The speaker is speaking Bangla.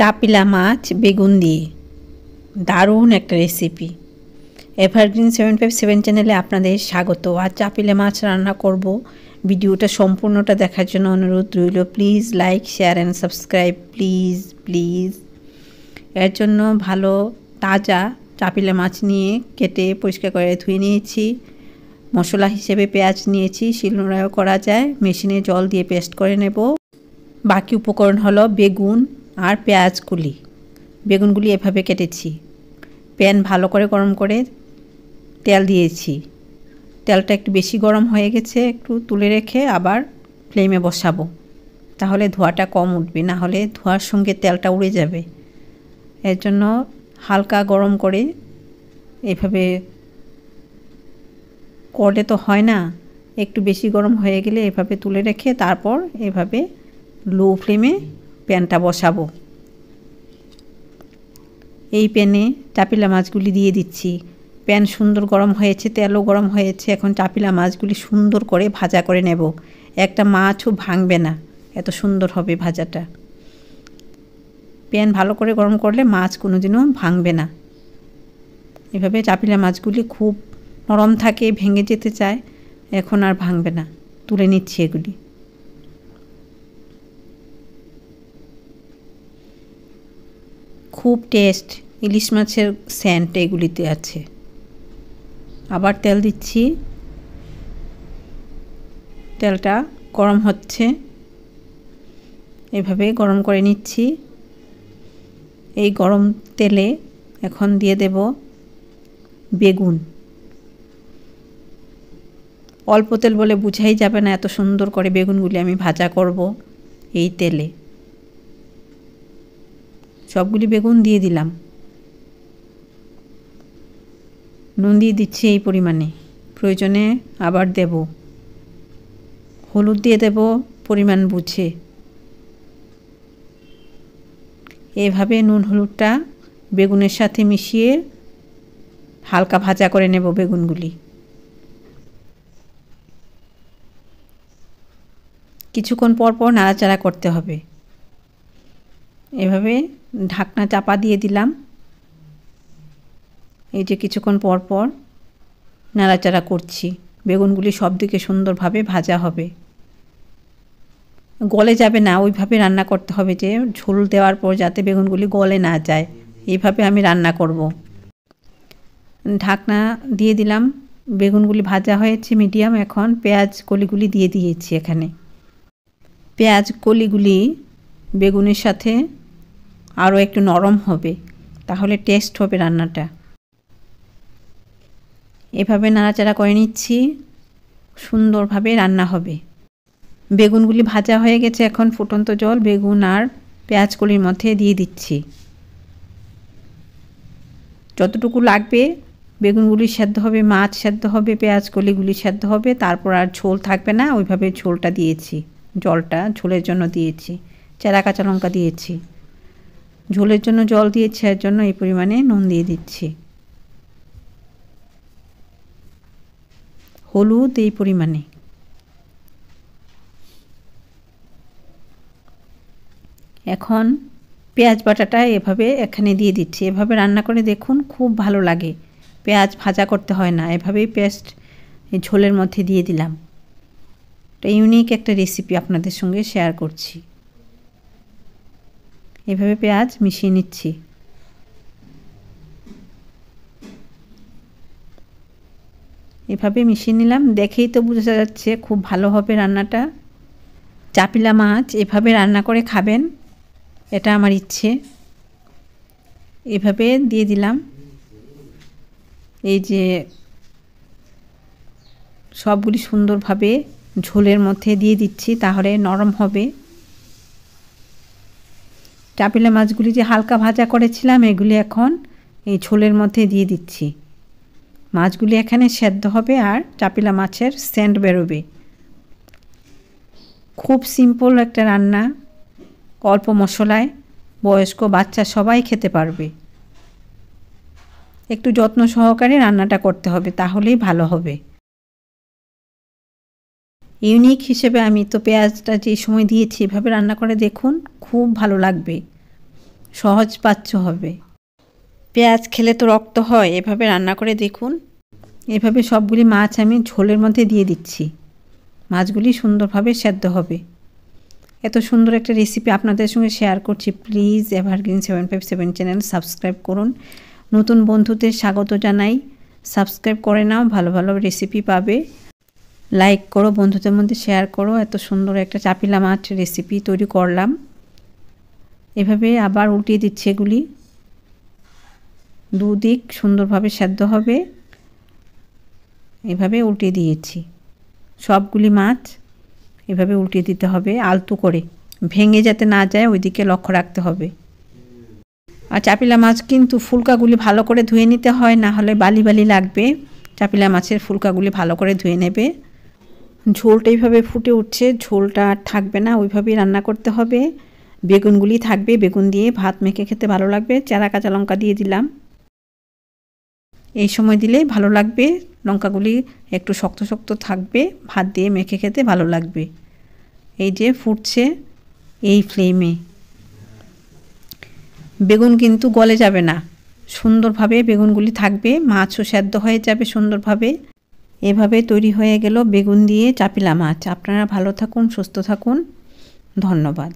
চাপিলা মাছ বেগুন দিয়ে দারুণ একটা রেসিপি। এভারগ্রিন 757 চ্যানেলে আপনাদের স্বাগত। আর চাপিলা মাছ রান্না করব। ভিডিওটা সম্পূর্ণটা দেখার জন্য অনুরোধ রইল। Please like, share and subscribe please. এর জন্য ভালো তাজা চাপিলা মাছ নিয়ে কেটে পরিষ্কার করে ধুয়ে নিয়েছি। মশলা হিসেবে পেঁয়াজ নিয়েছি, শিলনোড়াও করা যায়, মেশিনে জল দিয়ে পেস্ট করে নেব। বাকি উপকরণ হলো বেগুন আর পেঁয়াজ কুলি। বেগুনগুলি এভাবে কেটেছি। প্যান ভালো করে গরম করে তেল দিয়েছি। তেলটা একটু বেশি গরম হয়ে গেছে, একটু তুলে রেখে আবার ফ্লেমে বসাবো, তাহলে ধোঁয়াটা কম উঠবে, না হলে ধোঁয়ার সঙ্গে তেলটা উড়ে যাবে। এর জন্য হালকা গরম করে এভাবে করলে তো হয় না, একটু বেশি গরম হয়ে গেলে এভাবে তুলে রেখে তারপর এভাবে লো ফ্লেমে প্যানটা বসাবো। এই প্যানে চাপিলা মাছগুলি দিয়ে দিচ্ছি। প্যান সুন্দর গরম হয়েছে, তেলও গরম হয়েছে। এখন চাপিলা মাছগুলি সুন্দর করে ভাজা করে নেব। একটা মাছও ভাঙবে না, এত সুন্দর হবে ভাজাটা। প্যান ভালো করে গরম করলে মাছ কোনোদিনও ভাঙবে না। এভাবে চাপিলা মাছগুলি খুব নরম থাকে, ভেঙে যেতে চায়, এখন আর ভাঙবে না। তুলে নিচ্ছি এগুলি। খুব টেস্ট, ইলিশ মাছের সেন্ট এগুলিতে আছে। আবার তেল দিচ্ছি। তেলটা গরম হচ্ছে, এভাবে গরম করে নিচ্ছি। এই গরম তেলে এখন দিয়ে দেব বেগুন। অল্প তেল বলে বুঝাই যাবে না, এত সুন্দর করে বেগুনগুলি আমি ভাজা করব এই তেলে। সবগুলি বেগুন দিয়ে দিলাম। নুন দিয়ে দিচ্ছি এই পরিমাণে, প্রয়োজনে আবার দেব। হলুদ দিয়ে দেব পরিমাণ বুঝে। এভাবে নুন হলুদটা বেগুনের সাথে মিশিয়ে হালকা ভাজা করে নেব বেগুনগুলি। কিছুক্ষণ পর পর নাড়াচাড়া করতে হবে। এভাবে ঢাকনা চাপা দিয়ে দিলাম। এই যে কিছুক্ষণ পর পর নাড়াচাড়া করছি। বেগুনগুলি সব দিকে সুন্দরভাবে ভাজা হবে, গলে যাবে না। ওইভাবে রান্না করতে হবে যে ঝোল দেওয়ার পর যাতে বেগুনগুলি গলে না যায়, এইভাবে আমি রান্না করব। ঢাকনা দিয়ে দিলাম। বেগুনগুলি ভাজা হয়েছে মিডিয়াম। এখন পেঁয়াজ কলিগুলি দিয়ে দিয়েছি এখানে। পেঁয়াজ কলিগুলি বেগুনের সাথে আরও একটু নরম হবে, তাহলে টেস্ট হবে রান্নাটা। এভাবে নাড়াচাড়া করে নিচ্ছি, সুন্দরভাবে রান্না হবে। বেগুনগুলি ভাজা হয়ে গেছে। এখন ফুটন্ত জল বেগুন আর পেঁয়াজ কলির মধ্যে দিয়ে দিচ্ছি। যতটুকু লাগবে বেগুনগুলি সেদ্ধ হবে, মাছ সেদ্ধ হবে, পেঁয়াজ কলিগুলি সেদ্ধ হবে, তারপর আর ঝোল থাকবে না। ওইভাবে ঝোলটা দিয়েছি, জলটা ঝোলের জন্য দিয়েছি। চেরা কাঁচা লঙ্কা দিয়েছি, ঝোলের জন্য জল দিয়েছি, এর জন্য এই পরিমাণে নুন দিয়ে দিচ্ছি। হলুদ এই পরিমাণে। এখন পেঁয়াজ বাটাটা এভাবে এখানে দিয়ে দিচ্ছি। এভাবে রান্না করে দেখুন, খুব ভালো লাগে। পেঁয়াজ ভাজা করতে হয় না, এভাবেই পেস্ট ঝোলের মধ্যে দিয়ে দিলাম। এটা ইউনিক একটা রেসিপি আপনাদের সঙ্গে শেয়ার করছি। এভাবে পেঁয়াজ মিশিয়ে নিচ্ছি। এভাবে মিশিয়ে নিলাম, দেখেই তো বোঝা যাচ্ছে খুব ভালো হবে রান্নাটা। চাপিলা মাছ এভাবে রান্না করে খাবেন, এটা আমার ইচ্ছে। এভাবে দিয়ে দিলাম। এই যে সবগুলি সুন্দরভাবে ঝোলের মধ্যে দিয়ে দিচ্ছি, তাহলে নরম হবে। চাপিলা মাছগুলি যে হালকা ভাজা করেছিলাম, এগুলি এখন এই ঝোলের মধ্যে দিয়ে দিচ্ছি। মাছগুলি এখানে সেদ্ধ হবে আর চাপিলা মাছের সেন্ট বেরোবে। খুব সিম্পল একটা রান্না, অল্প মশলায় বয়স্ক বাচ্চা সবাই খেতে পারবে। একটু যত্ন সহকারে রান্নাটা করতে হবে, তাহলেই ভালো হবে। ইউনিক হিসেবে আমি তো পেঁয়াজটা যে সময় দিয়েছি, এভাবে রান্না করে দেখুন, খুব ভালো লাগবে। সহজ পাচ্য হবে। পেঁয়াজ খেলে তো রক্ত হয়, এভাবে রান্না করে দেখুন। এভাবে সবগুলি মাছ আমি ঝোলের মধ্যে দিয়ে দিচ্ছি। মাছগুলি সুন্দরভাবে সেদ্ধ হবে। এত সুন্দর একটা রেসিপি আপনাদের সঙ্গে শেয়ার করছি। প্লিজ এভারগ্রিন 757 চ্যানেল সাবস্ক্রাইব করুন। নতুন বন্ধুদের স্বাগত জানাই। সাবস্ক্রাইব করে নাও, ভালো ভালো রেসিপি পাবে। লাইক করো, বন্ধুদের মধ্যে শেয়ার করো। এত সুন্দর একটা চাপিলা মাছ রেসিপি তৈরি করলাম। এভাবে আবার উল্টিয়ে দিচ্ছি এগুলি। দুদিক সুন্দরভাবে সেদ্ধ হবে, এভাবে উল্টিয়ে দিয়েছি। সবগুলি মাছ এভাবে উল্টিয়ে দিতে হবে আলতো করে, ভেঙে যাতে না যায় ওই দিকে লক্ষ্য রাখতে হবে। আর চাপিলা মাছ কিন্তু ফুলকাগুলি ভালো করে ধুয়ে নিতে হয়, না হলে বালি বালি লাগবে। চাপিলা মাছের ফুলকাগুলি ভালো করে ধুয়ে নেবে। ঝোলটা এইভাবে ফুটে উঠছে, ঝোলটা আর থাকবে না, ওইভাবেই রান্না করতে হবে। বেগুনগুলি থাকবে, বেগুন দিয়ে ভাত মেখে খেতে ভালো লাগবে। চেরা কাঁচা লঙ্কা দিয়ে দিলাম, এই সময় দিলে ভালো লাগবে। লঙ্কাগুলি একটু শক্ত শক্ত থাকবে, ভাত দিয়ে মেখে খেতে ভালো লাগবে। এই যে ফুটছে এই ফ্লেমে। বেগুন কিন্তু গলে যাবে না, সুন্দরভাবে বেগুনগুলি থাকবে, মাছও সেদ্ধ হয়ে যাবে সুন্দরভাবে। এভাবে তৈরি হয়ে গেল বেগুন দিয়ে চাপিলা মাছ। আপনারা ভালো থাকুন, সুস্থ থাকুন, ধন্যবাদ।